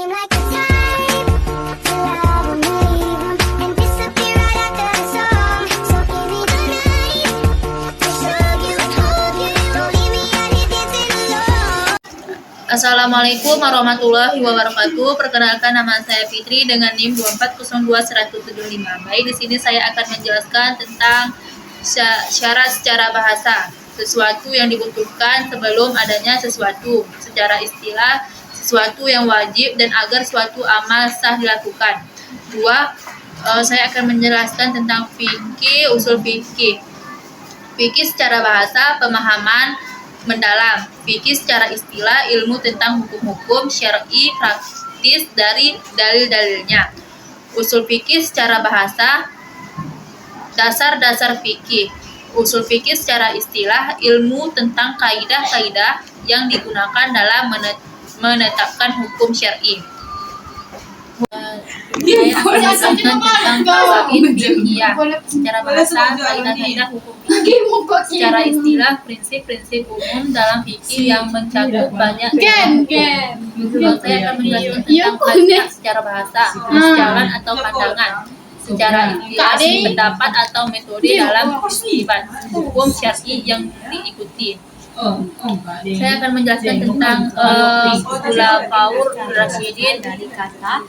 seem like the type to love 'em, leave 'em, and disappear right after the song. So give me the night to show you and hold you. Don't leave me out here dancing alone. Assalamualaikum warahmatullahi wabarakatuh. Perkenalkan, nama saya Fitri dengan NIM 2402175. Baik, di sini saya akan menjelaskan tentang syarat secara bahasa. Sesuatu yang dibutuhkan sebelum adanya sesuatu. Secara istilah, sesuatu yang wajib dan agar suatu amal sah dilakukan. Saya akan menjelaskan tentang fikih, usul fikih. Fikih secara bahasa, pemahaman mendalam. Fikih secara istilah, ilmu tentang hukum-hukum syar'i praktis dari dalil-dalilnya. Usul fikih secara bahasa, dasar-dasar fikih. Usul fikih secara istilah, ilmu tentang kaidah-kaidah yang digunakan dalam menetapkan hukum syar'i. Saya akan menjelaskan tentang qawaid fikih. Secara bahasa, kaidah-kaidah hukum fikih. Secara istilah, prinsip-prinsip umum dalam fikih yang mencakup banyak hukum. Saya akan menjelaskan tentang kaidah secara bahasa, jalan atau pandangan. Secara istilah, pendapat atau metode dalam istinbat hukum syar'i yang diikuti. Saya akan menjelaskan tentang khulafaur rasyidin dari kata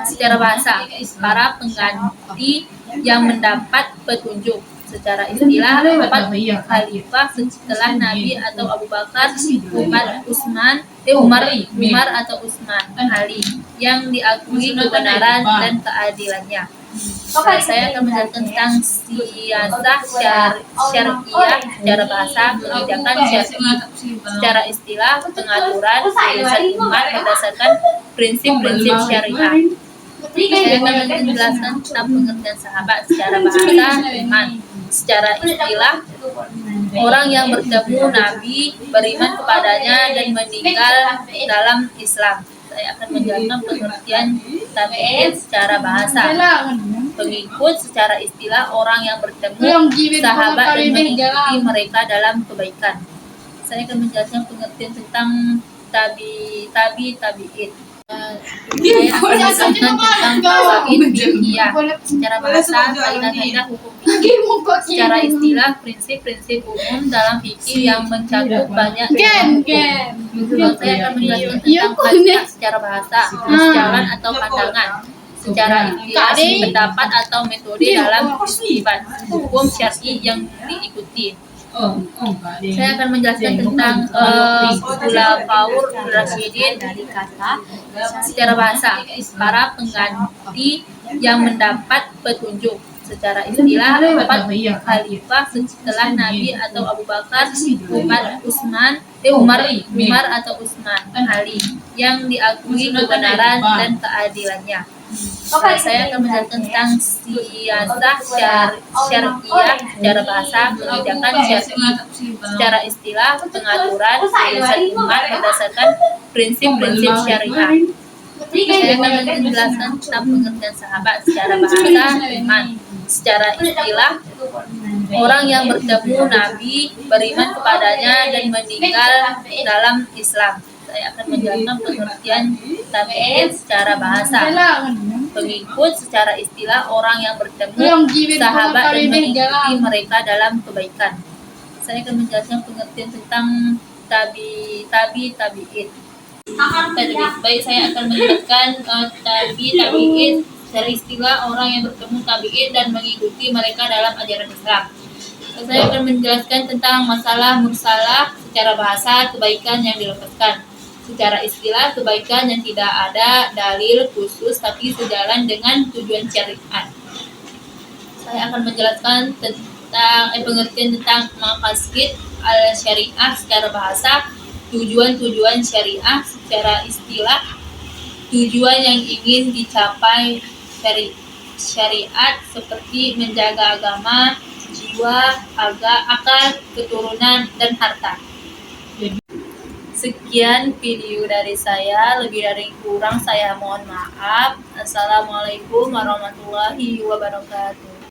secara bahasa, para pengganti yang mendapat petunjuk. Secara istilah, 4 khalifah setelah Nabi atau Abu Bakar, Umar atau Utsman, Ali, yang diakui kebenaran dan keadilannya. Saya akan menjelaskan tentang siyasah syariah secara bahasa, kebijakan syar'i. Secara istilah, pengaturan urusan umat berdasarkan prinsip-prinsip syariah. Saya akan menjelaskan tentang pengertian sahabat secara bahasa, iman. Secara istilah, orang yang bertemu Nabi, beriman kepadanya, dan meninggal dalam Islam. Saya akan menjelaskan pengertian tabi'in secara bahasa. Pengikut secara istilah, orang yang bertemu sahabat dan mengikuti mereka dalam kebaikan. Saya akan menjelaskan pengertian tentang tabi'in. Saya akan menjelaskan tentang qawaid fikih. Secara bahasa, kaidah-kaidah hukum fikih. Secara istilah, prinsip-prinsip umum dalam fikih yang mencakup banyak hukum. Saya akan menjelaskan tentang kaidah secara bahasa, jalan atau pandangan. Secara istilah, pendapat atau metode dalam istinbat hukum syar'i yang diikuti. Saya akan menjelaskan tentang khulafaur rasyidin dari kata secara bahasa, para pengganti yang mendapat petunjuk. Secara istilah, 4 khalifah setelah Nabi atau Abu Bakar, Umar atau Utsman, Ali, yang diakui kebenaran dan keadilannya. Saya akan menjelaskan tentang siyasah syariah secara bahasa, kebijakan syar'i. Secara istilah, pengaturan urusan umat berdasarkan prinsip-prinsip syariah. Saya akan menjelaskan tentang pengertian sahabat secara bahasa, iman. Secara istilah, orang yang bertemu Nabi, beriman kepadanya, dan meninggal dalam Islam. Saya akan menjelaskan pengertian tabi'in secara bahasa. Pengikut secara istilah, orang yang bertemu sahabat dan mengikuti mereka dalam kebaikan. Saya akan menjelaskan pengertian tentang tabi'in. Baik, saya akan menjelaskan tabi'in secara istilah, orang yang bertemu tabi'in dan mengikuti mereka dalam ajaran Islam. Saya akan menjelaskan tentang masalah mursalah secara bahasa, kebaikan yang dilepaskan. Secara istilah, kebaikan yang tidak ada dalil khusus tapi sejalan dengan tujuan syariat. Saya akan menjelaskan tentang pengertian tentang maqasid al-syariah secara bahasa, tujuan-tujuan syariah. Secara istilah, tujuan yang ingin dicapai syariat seperti menjaga agama, jiwa, akal, keturunan, dan harta. Sekian video dari saya, lebih dari kurang saya mohon maaf. Assalamualaikum warahmatullahi wabarakatuh.